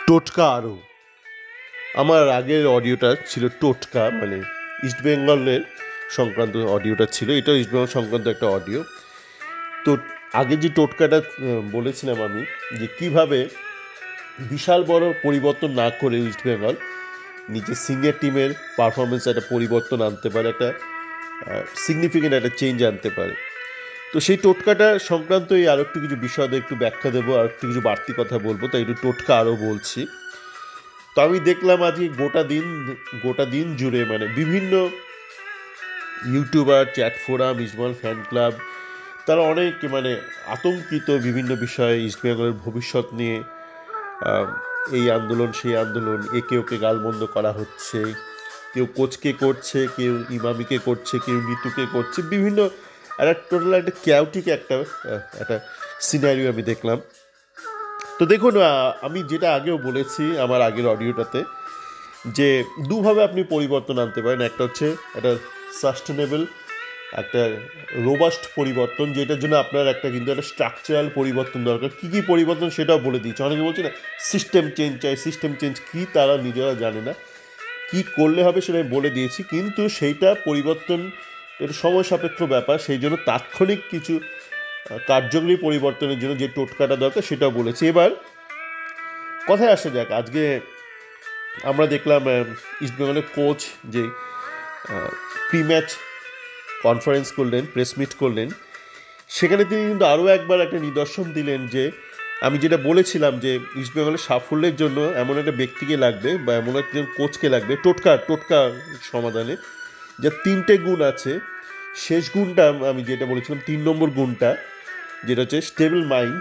টোটকা আরও আমার আগের অডিওটা ছিল টোটকা, মানে ইস্টবেঙ্গলের সংক্রান্ত অডিওটা ছিল। এটা ইস্টবেঙ্গল সংক্রান্ত একটা অডিও। তো আগে যে টোটকাটা বলেছিলাম আমি, যে কিভাবে বিশাল বড় পরিবর্তন না করে ইস্টবেঙ্গল নিজের সিনিয়র টিমের পারফরমেন্সে একটা পরিবর্তন আনতে পারে, একটা সিগনিফিকেন্ট একটা চেঞ্জ আনতে পারে। তো সেই টোটকাটা সংক্রান্তই আরও একটু কিছু বিষয় একটু ব্যাখ্যা দেবো, আর একটু কিছু বাড়তি কথা বলবো, তাই একটু টোটকা আরও বলছি। তো আমি দেখলাম আজকে গোটা দিন জুড়ে মানে বিভিন্ন YouTuber, chat forum, East Bengal fan club, তারা অনেক মানে আতঙ্কিত বিভিন্ন বিষয়ে, ইস্টবেঙ্গলের ভবিষ্যৎ নিয়ে। এই আন্দোলন সেই আন্দোলন, একে ওকে গালমন্দ করা হচ্ছে, কেউ কোচকে করছে, কেউ ইমামিকে করছে, কেউ নিতুকে করছে, বিভিন্ন একটা টোটাল একটা ক্যাওটিক একটা একটা সিনারিও আমি দেখলাম। তো দেখুন, আমি যেটা আগেও বলেছি আমার আগের অডিওটাতে, যে দুভাবে আপনি পরিবর্তন আনতে পারেন। একটা হচ্ছে একটা সাস্টেনেবল, একটা রোবাস্ট পরিবর্তন, যেটার জন্য আপনার কিন্তু একটা স্ট্রাকচারাল পরিবর্তন দরকার। কী কী পরিবর্তন সেটাও বলে দিয়েছে। অনেকে বলছে না সিস্টেম চেঞ্জ চাই, সিস্টেম চেঞ্জ কী তারা নিজেরা জানে না, কী করলে হবে সেটা আমি বলে দিয়েছি। কিন্তু সেইটা পরিবর্তন এটা সময় সাপেক্ষ ব্যাপার, সেই জন্য তাৎক্ষণিক কিছু কার্যকরী পরিবর্তনের জন্য যে টোটকাটা দরকার সেটাও বলেছি। এবার কথায় আসা যাক। আজকে আমরা দেখলাম ইস্টবেঙ্গলের কোচ যে প্রি ম্যাচ কনফারেন্স করলেন, প্রেস মিট করলেন, সেখানে তিনি কিন্তু আরও একবার একটা নিদর্শন দিলেন যে আমি যেটা বলেছিলাম যে ইস্টবেঙ্গলের সাফল্যের জন্য এমন একটা ব্যক্তিকে লাগবে বা এমন একজন কোচকে লাগবে টোটকা সমাধানে, যার তিনটে গুণ আছে। শেষ গুণটা আমি যেটা বলেছিলাম, 3 নম্বর গুণটা, যেটা হচ্ছে স্টেবল মাইন্ড,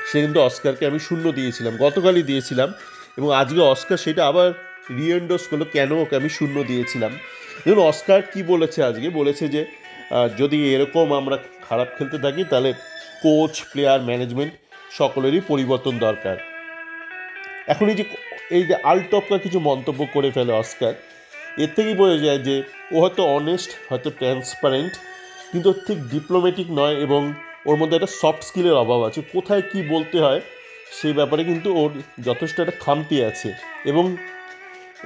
সে কিন্তু অস্কারকে আমি 0 দিয়েছিলাম, গতকালই দিয়েছিলাম, এবং আজকে অস্কার সেটা আবার রিএন্ডোর্স করলো কেন ওকে আমি 0 দিয়েছিলাম। দেখুন অস্কার কি বলেছে আজকে, বলেছে যে যদি এরকম আমরা খারাপ খেলতে থাকি তাহলে কোচ, প্লেয়ার, ম্যানেজমেন্ট সকলেরই পরিবর্তন দরকার। এখন এই যে আলটপকা কিছু মন্তব্য করে ফেলে অস্কার, এর থেকেই বোঝা যায় যে ও হয়তো অনেস্ট, হয়তো ট্রান্সপারেন্ট, কিন্তু ঠিক ডিপ্লোম্যাটিক নয়, এবং ওর মধ্যে একটা সফট স্কিলের অভাব আছে। কোথায় কি বলতে হয় সেই ব্যাপারে কিন্তু ওর যথেষ্ট একটা খামতি আছে, এবং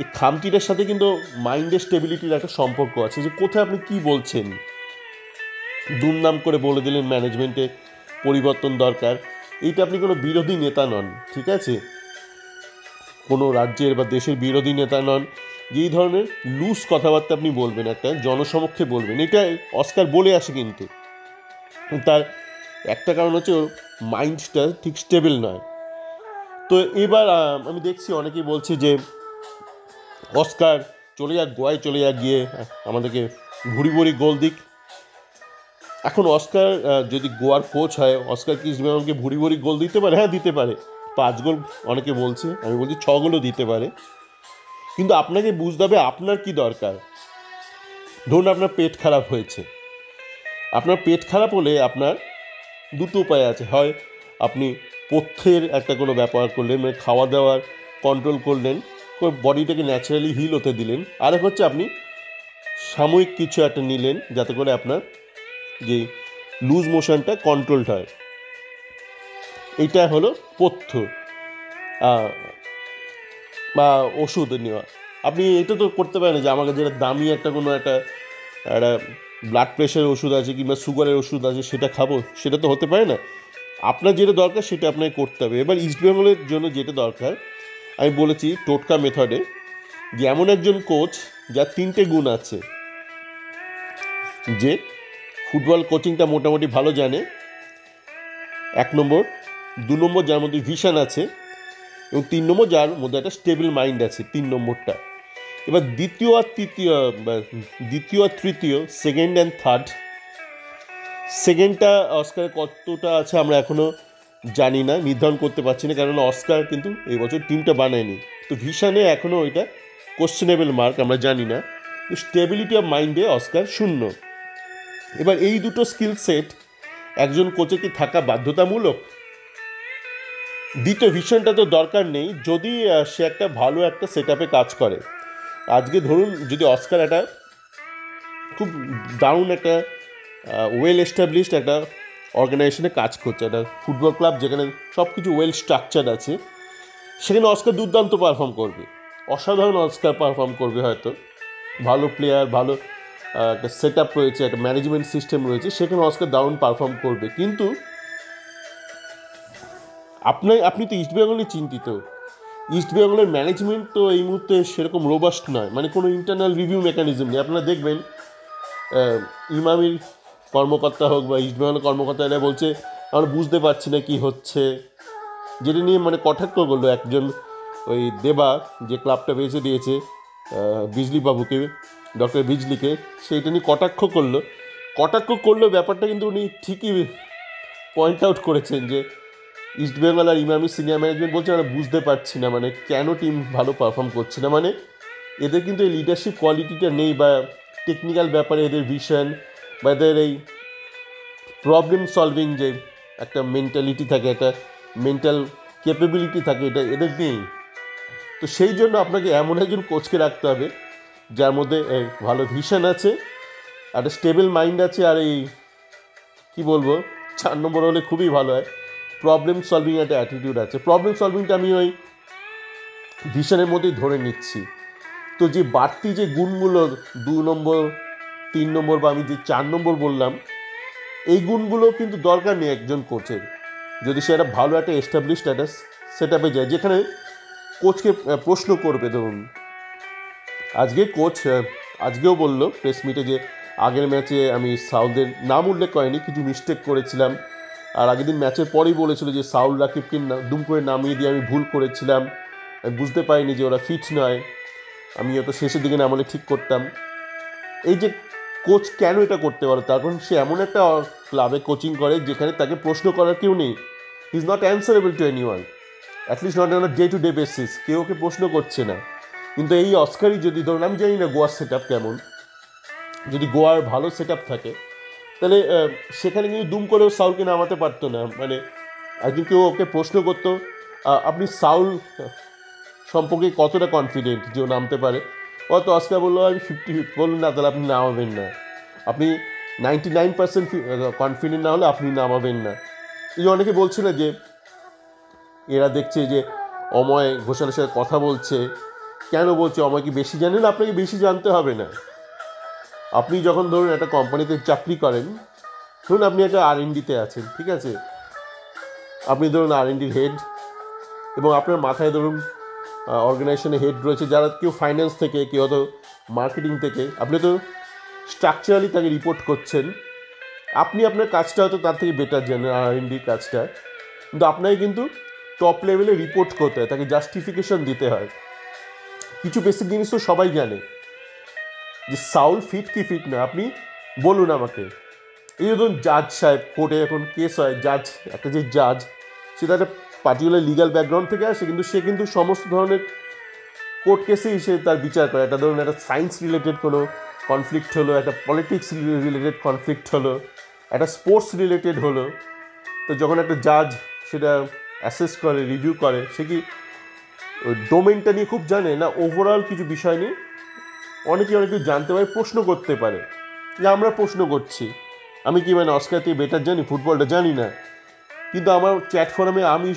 এই খামতিটার সাথে কিন্তু মাইন্ডের স্টেবিলিটির একটা সম্পর্ক আছে, যে কোথায় আপনি কি বলছেন। দুমদাম করে বলে দিলেন ম্যানেজমেন্টে পরিবর্তন দরকার, এইটা আপনি কোনো বিরোধী নেতা নন, ঠিক আছে, কোনো রাজ্যের বা দেশের বিরোধী নেতা নন যে এই ধরনের লুজ কথাবার্তা আপনি বলবেন, একটা জনসমক্ষে বলবেন। এটা অস্কার বলে আসে, কিন্তু তার একটা কারণ হচ্ছে ওর মাইন্ডটা ঠিক স্টেবল নয়। তো এবার আমি দেখছি অনেকেই বলছে যে অস্কার চলে যাক, গোয়ায় চলে যাক, গিয়ে আমাদেরকে ভুড়ি ভুড়ি গোল দিক। এখন অস্কার যদি গোয়ার কোচ হয়, অস্কার কি ইস্টবেঙ্গলকে ভুড়ি ভুড়ি গোল দিতে পারে? হ্যাঁ, দিতে পারে। 5 গোল অনেকে বলছে, আমি বলছি 6 গোলও দিতে পারে। কিন্তু আপনাকে বুঝতে হবে আপনার কি দরকার। ধরুন আপনার পেট খারাপ হয়েছে, আপনার পেট খারাপ হলে আপনার দুটো উপায় আছে। হয় আপনি পথ্যের একটা কোনো ব্যাপার করলেন, মানে খাওয়া দাওয়ার কন্ট্রোল করলেন, বডিটাকে ন্যাচারালি হিল হতে দিলেন। আরেক হচ্ছে আপনি সাময়িক কিছু একটা নিলেন যাতে করে আপনার যে লুজ মোশনটা কন্ট্রোলড হয়। এইটা হলো পথ্য বা ওষুধ নেওয়া। আপনি এটা তো করতে পারেন যে আমাকে যেটা দামি একটা কোনো একটা একটা ব্লাড প্রেশারের ওষুধ আছে কিংবা সুগারের ওষুধ আছে সেটা খাবো, সেটা তো হতে পারে না। আপনার যেটা দরকার সেটা আপনাকে করতে হবে। এবার ইস্টবেঙ্গলের জন্য যেটা দরকার, আমি বলেছি টোটকা মেথডে, যে এমন একজন কোচ যার 3টে গুণ আছে, যে ফুটবল কোচিংটা মোটামুটি ভালো জানে, 1 নম্বর, 2 নম্বর যার মধ্যে ভিশন আছে, এবং 3 নম্বর যার মধ্যে একটা স্টেবল মাইন্ড আছে, 3 নম্বরটা। এবার দ্বিতীয় আর তৃতীয়, সেকেন্ড অ্যান্ড থার্ড, সেকেন্ডটা অস্কার কতটা আছে আমরা এখনও জানি না, নির্ধারণ করতে পারছি না, কারণ অস্কার কিন্তু এই বছর টিমটা বানায়নি। তো ভিশনে এখনও এটা কোশ্চেনেবল মার্ক, আমরা জানি না। তো স্টেবিলিটি অফ মাইন্ডে অস্কার 0। এবার এই দুটো স্কিল সেট একজন কোচের কি থাকা বাধ্যতামূলক? দ্বিতীয় ভিশনটা তো দরকার নেই যদি সে একটা ভালো একটা সেট আপে কাজ করে। আজকে ধরুন যদি অস্কার একটা খুব দারুণ একটা ওয়েল এস্টাবলিশড একটা অর্গানাইজেশনে কাজ করছে, একটা ফুটবল ক্লাব যেখানে সব কিছু ওয়েল স্ট্রাকচার্ড আছে, সেখানে অস্কার দুর্দান্ত পারফর্ম করবে, অসাধারণ অস্কার পারফর্ম করবে হয়তো, ভালো প্লেয়ার, ভালো একটা সেট আপ রয়েছে, একটা ম্যানেজমেন্ট সিস্টেম রয়েছে, সেখানে অস্কার দারুণ পারফর্ম করবে। কিন্তু আপনি তো ইস্টবেঙ্গল নিয়ে চিন্তিত। ইস্টবেঙ্গলের ম্যানেজমেন্ট তো এই মুহূর্তে সেরকম রোবাস্ট নয়, মানে কোনো ইন্টারনাল রিভিউ মেকানিজম নেই। আপনারা দেখবেন ইমামির কর্মকর্তা হোক বা ইস্টবেঙ্গলের কর্মকর্তা, এরা বলছে আমরা বুঝতে পারছি না কী হচ্ছে, যেটা নিয়ে মানে কটাক্ষ করলো একজন ওই দেবা, যে ক্লাবটা বেঁচে দিয়েছে বিজলি বাবুকে, ডক্টর বিজলিকে, সেইটা নিয়ে কটাক্ষ করলো ব্যাপারটা কিন্তু উনি ঠিকই পয়েন্ট আউট করেছেন যে ইস্টবেঙ্গল আর ইমামি সিনিয়র ম্যানেজমেন্ট বলছে আমরা বুঝতে পারছি না মানে কেন টিম ভালো পারফর্ম করছে না, মানে এদের কিন্তু এই লিডারশিপ কোয়ালিটিটা নেই, বা টেকনিক্যাল ব্যাপারে এদের ভিশন বা এদের এই প্রবলেম সলভিং যে একটা মেন্টালিটি থাকে, একটা মেন্টাল ক্যাপেবিলিটি থাকে, এটা এদের নেই। তো সেই জন্য আপনাকে এমন একজন কোচকে রাখতে হবে যার মধ্যে ভালো ভিশন আছে, একটা স্টেবল মাইন্ড আছে, আর এই কী বলবো, 4 নম্বর হলে খুবই ভালো হয়, প্রবলেম সলভিং একটা অ্যাটিটিউড আছে। প্রবলেম সলভিংটা আমি ওই ভিশনের মধ্যেই ধরে নিচ্ছি। তো যে বাড়তি যে গুণগুলো 2 নম্বর 3 নম্বর বা আমি যে 4 নম্বর বললাম, এই গুণগুলো কিন্তু দরকার নেই একজন কোচের, যদি সে একটা ভালো একটা এস্টাবলিশড একটা সেট আপে যায়, যেখানে কোচকে প্রশ্ন করবে। ধরুন আজকেও বলল প্রেস মিটে যে আগের ম্যাচে আমি সাউলদের নাম উল্লেখ করিনি, কিছু মিস্টেক করেছিলাম, আর আগের দিন ম্যাচের পরেই বলেছিল যে সাউল রাকিবকে দুম করে নামিয়ে দিয়ে আমি ভুল করেছিলাম, আমি বুঝতে পারিনি যে ওরা ফিট নয়, আমি হয়তো শেষের দিকে নামলে ঠিক করতাম। এই যে কোচ কেন এটা করতে পারে, তার কারণ সে এমন একটা ক্লাবে কোচিং করে যেখানে তাকে প্রশ্ন করার কেউ নেই, he is not answerable to any one, at least not on day to day basis, কেউ ওকে প্রশ্ন করছে না। কিন্তু এই অস্কারই যদি ধরুন, আমি জানি না গোয়ার সেট আপ কেমন, যদি গোয়ার ভালো সেট আপ থাকে তাহলে সেখানে কিন্তু দুম করেও সাউলকে নামাতে পারতো না, মানে একদিন কেউ ওকে প্রশ্ন করতো আপনি সাউল সম্পর্কে কতটা কনফিডেন্ট যে ও নামতে পারে, অত অস্কার বললো আমি 50 বলুন না, তাহলে আপনি নামাবেন না, আপনি 99% কনফিডেন্ট না হলে আপনি নামাবেন না। এই যে অনেকে বলছিল যে এরা দেখছে যে অময় ঘোষালের সাথে কথা বলছে, কেন বলছে, অময় কি বেশি জানেন? আপনাকে বেশি জানতে হবে না। আপনি যখন ধরুন একটা কোম্পানিতে চাকরি করেন, ধরুন আপনি একটা R&Dতে আছেন, ঠিক আছে, আপনি ধরুন R&Dর হেড, এবং আপনার মাথায় ধরুন অর্গানাইজেশনের হেড রয়েছে, যারা কেউ ফাইন্যান্স থেকে, কেউ হয়তো মার্কেটিং থেকে, আপনি তো স্ট্রাকচারালি তাকে রিপোর্ট করছেন, আপনি আপনার কাজটা হয়তো তার থেকে বেটার জানেন R&Dর কাজটা, কিন্তু আপনাকে কিন্তু টপ লেভেলে রিপোর্ট করতে হয়, তাকে জাস্টিফিকেশন দিতে হয়। কিছু বেসিক জিনিস তো সবাই জানে যে সাউল ফিট কি ফিট না, আপনি বলুন আমাকে। এই ধরুন জাজ সাহেব, কোর্টে এখন কেস হয়, জাজ, একটা যে জাজ, সেটা একটা পার্টিকুলার লিগাল ব্যাকগ্রাউন্ড থেকে আসে, কিন্তু সে কিন্তু সমস্ত ধরনের কোর্ট কেসেই সে তার বিচার করে। একটা ধরুন একটা সায়েন্স রিলেটেড কোনো কনফ্লিক্ট হলো, একটা পলিটিক্স রিলেটেড কনফ্লিক্ট হলো, একটা স্পোর্টস রিলেটেড হলো, তো যখন একটা জাজ সেটা অ্যাসেস করে, রিভিউ করে, সে কি ওই ডোমেনটা নিয়ে খুব জানে না, ওভারঅল কিছু বিষয় নিয়ে অনেকে অনেক কিছু জানতে পারে, প্রশ্ন করতে পারে। যে আমরা প্রশ্ন করছি, আমি কি মানে অস্কার থেকে বেটার জানি, ফুটবলটা জানি না, কিন্তু আমার চ্যাট ফোরামে আমি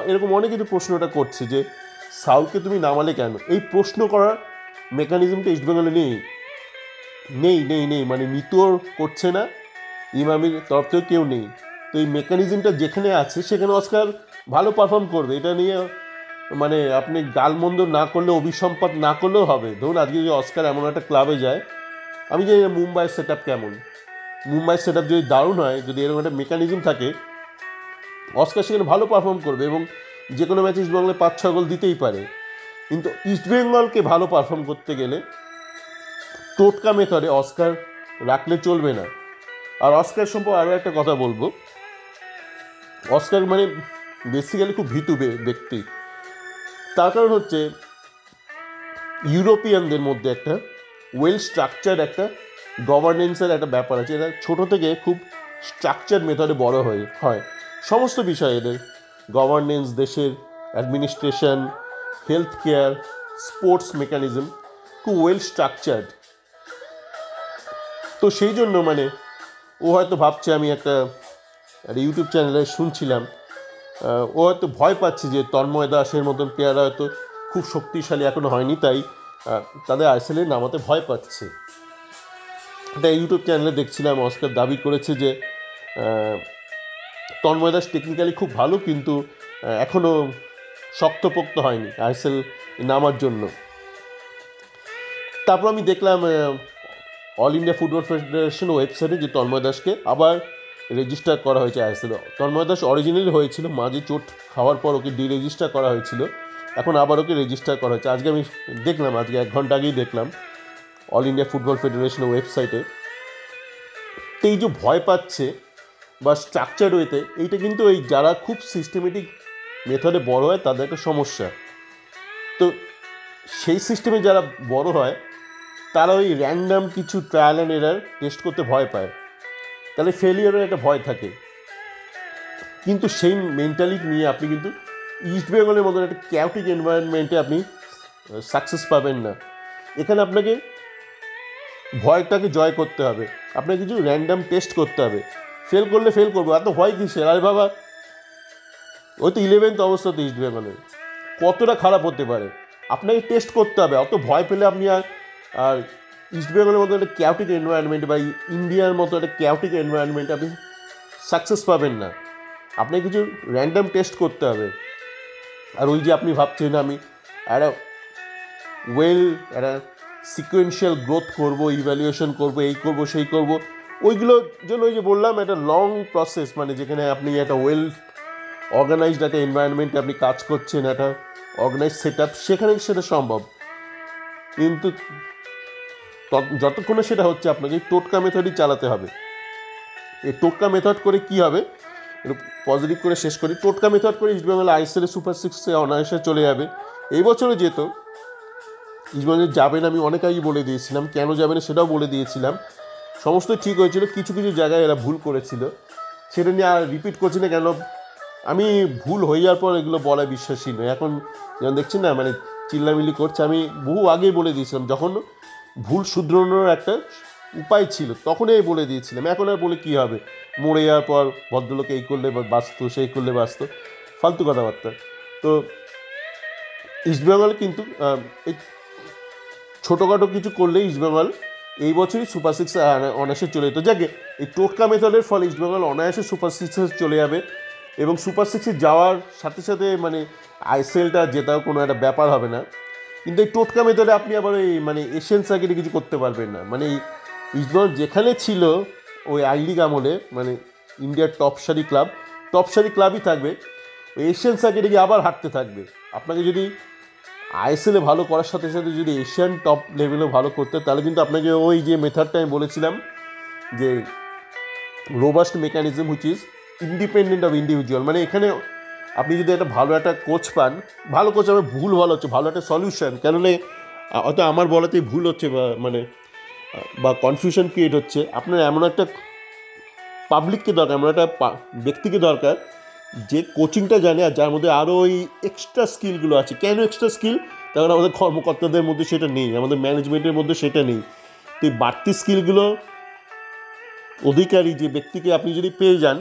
এরকম অনেক কিছু প্রশ্নটা করছে যে সাউলকে তুমি নামালে কেন। এই প্রশ্ন করার মেকানিজমটা ইস্টবেঙ্গলে নেই নেই নেই নেই মানে মিতুর করছে না, ইমামির তরফ থেকে কেউ নেই। তো এই মেকানিজমটা যেখানে আছে সেখানে অস্কার ভালো পারফর্ম করবে, এটা নিয়ে মানে আপনি গালমন্দ না করলে, অভিসম্পাদ না করলেও হবে। ধরুন আজকে যদি অস্কার এমন একটা ক্লাবে যায়, আমি জানি না মুম্বাইয়ের সেট আপ কেমন, মুম্বাইয়ের সেট আপ যদি দারুণ হয়, যদি এরকম একটা মেকানিজম থাকে, অস্কার সেখানে ভালো পারফর্ম করবে এবং যে কোনো ম্যাচে ইস্টবেঙ্গলে 5-6 গোল দিতেই পারে। কিন্তু ইস্টবেঙ্গলকে ভালো পারফর্ম করতে গেলে টোটকা মেথডে অস্কার রাখলে চলবে না। আর অস্কার সম্পর্কে আরও একটা কথা বলবো, অস্কার মানে বেসিক্যালি খুব ভীতু ব্যক্তি। তার কারণ হচ্ছে ইউরোপিয়ানদের মধ্যে একটা ওয়েল স্ট্রাকচার্ড একটা গভর্নেন্সের একটা ব্যাপার আছে, এরা ছোটো থেকে খুব স্ট্রাকচার্ড মেথডে বড় হয় সমস্ত বিষয়, এদের গভর্নেন্স, দেশের administration, health care, sports mechanism খুব ওয়েল স্ট্রাকচার্ড। তো সেই জন্য মানে ও হয়তো ভাবছে, আমি একটা ইউটিউব চ্যানেলে শুনছিলাম ও হয়তো ভয় পাচ্ছে যে তন্ময় দাসের মতন প্লেয়াররা হয়তো খুব শক্তিশালী এখনও হয়নি, তাই তাদের আইএসএলে নামাতে ভয় পাচ্ছে। একটা ইউটিউব চ্যানেলে দেখছিলাম অস্কার দাবি করেছে যে তন্ময় দাস টেকনিক্যালি খুব ভালো, কিন্তু এখনও শক্তপোক্ত হয়নি আইএসএল নামার জন্য। তারপর আমি দেখলাম অল ইন্ডিয়া ফুটবল ফেডারেশন ওয়েবসাইটে যে তন্ময় দাসকে আবার রেজিস্টার করা হয়েছে আইএসএল। তন্ময় দাস অরিজিনালি হয়েছিল, মাঝে চোট খাওয়ার পর ওকে রেজিস্টার করা হয়েছিল, এখন আবার ওকে রেজিস্টার করা হয়েছে। আজকে আমি দেখলাম, আজকে 1 ঘন্টা আগেই দেখলাম অল ইন্ডিয়া ফুটবল ফেডারেশনের ওয়েবসাইটে। তো এই যে ভয় পাচ্ছে বা স্ট্রাকচার ওয়েতে, এইটা কিন্তু এই যারা খুব সিস্টেমেটিক মেথডে বড় হয় তাদের একটা সমস্যা। তো সেই সিস্টেমে যারা বড় হয় তারা ওই র্যান্ডাম কিছু ট্রায়াল অ্যান্ড এরার টেস্ট করতে ভয় পায়, তাহলে ফেলিয়ারের একটা ভয় থাকে। কিন্তু সেই মেন্টালিটি নিয়ে আপনি কিন্তু ইস্টবেঙ্গলের মতন একটা ক্যাওটিক এনভায়রনমেন্টে আপনি সাকসেস পাবেন না। এখানে আপনাকে ভয়টাকে জয় করতে হবে, আপনাকে কিছু র্যান্ডাম টেস্ট করতে হবে। ফেল করলে ফেল করবো, এত ভয় কিসের? আরে বাবা, ওই তো 11th অবস্থা তো ইস্টবেঙ্গলের, কতটা খারাপ হতে পারে, আপনাকে টেস্ট করতে হবে। অত ভয় পেলে আপনি আর ইস্টবেঙ্গলের মতো একটা ক্যাওটিক এনভায়রনমেন্ট বা ইন্ডিয়ার মতো একটা ক্যাওটিক এনভায়রনমেন্টে আপনি সাকসেস পাবেন না। আপনাকে কিছু র্যান্ডাম টেস্ট করতে হবে। আর ওই যে আপনি ভাবছেন আমি একটা একটা সিকোয়েন্সিয়াল গ্রোথ করব, ইভ্যালুয়েশন করব, এই করব সেই করব, ওইগুলোর জন্য ওই যে বললাম একটা লং প্রসেস, মানে যেখানে আপনি একটা অর্গানাইজড একটা এনভায়রনমেন্টে আপনি কাজ করছেন, একটা অর্গানাইজ সেট আপ, সেখানে সেটা সম্ভব। কিন্তু যতক্ষণে সেটা হচ্ছে আপনাকে টোটকা মেথডই চালাতে হবে। এই টোটকা মেথড করে কি হবে, একটু পজিটিভ করে শেষ করি। টোটকা মেথড করে ইস্টবেঙ্গল আইএসএল সুপার 6-এ অনায়াসে চলে যাবে। এই বছরে যেত ইস্টবেঙ্গল যাবেন, আমি অনেক আগেই বলে দিয়েছিলাম, কেন যাবে না সেটাও বলে দিয়েছিলাম। সমস্ত ঠিক হয়েছিল, কিছু কিছু জায়গায় এরা ভুল করেছিল, সেটা নিয়ে আর রিপিট করছি না। কেন আমি ভুল হয়ে যাওয়ার পর এগুলো বলা বিশ্বাসী নয়। এখন যেমন দেখছি না, মানে চিল্লামিল্লি করছে, আমি বহু আগেই বলে দিয়েছিলাম, যখন ভুল শুধরানোর একটা উপায় ছিল তখনই বলে দিয়েছিলাম। এখন আর বলে কী হবে, মরে যাওয়ার পর ভদ্রলোক এই করলে বাঁচত, সেই করলে বাঁচত, ফালতু কথাবার্তা। তো ইস্টবেঙ্গল কিন্তু এই ছোটোখাটো কিছু করলে ইস্টবেঙ্গল এই বছরই সুপার 6 অনায়াসে চলে যেত। যাকে এই টোটকা মেথডের ফলে ইস্টবেঙ্গল অনায়াসে সুপার 6-এ চলে যাবে, এবং সুপার 6-এ যাওয়ার সাথে সাথে মানে আইএসএলটা জেতাও কোনো একটা ব্যাপার হবে না। কিন্তু এই টোটকা মেথডে আপনি আবার ওই মানে এশিয়ান সার্কিটে কিছু করতে পারবেন না। মানে ইস্টবেঙ্গল যেখানে ছিল ওই আই লিগ আমলে, মানে ইন্ডিয়ার টপ সারি ক্লাবই থাকবে, ওই এশিয়ান সার্কিটে গিয়ে আবার হাঁটতে থাকবে। আপনাকে যদি আইএসএলে ভালো করার সাথে সাথে যদি এশিয়ান টপ লেভেলেও ভালো করতে, তাহলে কিন্তু আপনাকে ওই যে মেথডটা আমি বলেছিলাম যে robust mechanism which is independent of individual, মানে এখানে আপনি যদি একটা ভালো একটা কোচ পান, ভালো কোচ হবে, ভুল ভালো হচ্ছে, ভালো একটা সলিউশন, কেননা হয়তো আমার বলাতেই ভুল হচ্ছে বা কনফিউশন ক্রিয়েট হচ্ছে। আপনার এমন একটা পাবলিককে দরকার, এমন একটা ব্যক্তিকে দরকার যে কোচিংটা জানে আর যার মধ্যে আরও ওই এক্সট্রা স্কিলগুলো আছে। কেন এক্সট্রা স্কিল? কারণ আমাদের কর্মকর্তাদের মধ্যে সেটা নেই, আমাদের ম্যানেজমেন্টের মধ্যে সেটা নেই। তো এই বাড়তি স্কিলগুলো অধিকারী যে ব্যক্তিকে আপনি যদি পেয়ে যান,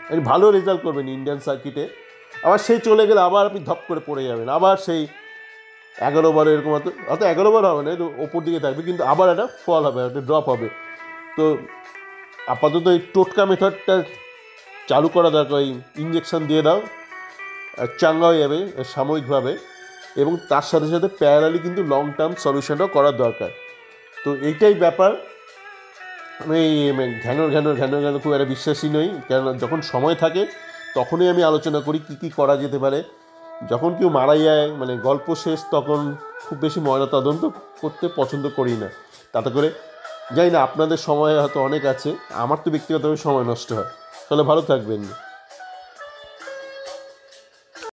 আপনি ভালো রেজাল্ট করবেন ইন্ডিয়ান সার্কিটে। আবার সেই চলে গেলে আবার আপনি ধপ করে পড়ে যাবেন, আবার সেই 11 ওভার এরকম, অত 11 ওভার হবে না, ওপর দিকে থাকবে, কিন্তু আবার একটা ফল হবে, একটা ড্রপ হবে। তো আপাতত এই টোটকা মেথডটা চালু করা দরকার। ওই ইঞ্জেকশন দিয়ে দাও, চাঙ্গা হয়ে যাবে সাময়িকভাবে, এবং তার সাথে সাথে প্যারালি কিন্তু লং টার্ম সলিউশনটাও করার দরকার। তো এইটাই ব্যাপার। আমি ঘ্যানো খুব একটা বিশ্বাসী নই, কেন যখন সময় থাকে তখনই আমি আলোচনা করি কী কী করা যেতে পারে। যখন কেউ মারা যায়, মানে গল্প শেষ, তখন খুব বেশি ময়না তদন্ত করতে পছন্দ করি না। তাতে করে জানি না, আপনাদের সময় হয়তো অনেক আছে, আমার তো ব্যক্তিগতভাবে সময় নষ্ট হয়। তাহলে ভালো থাকবেন।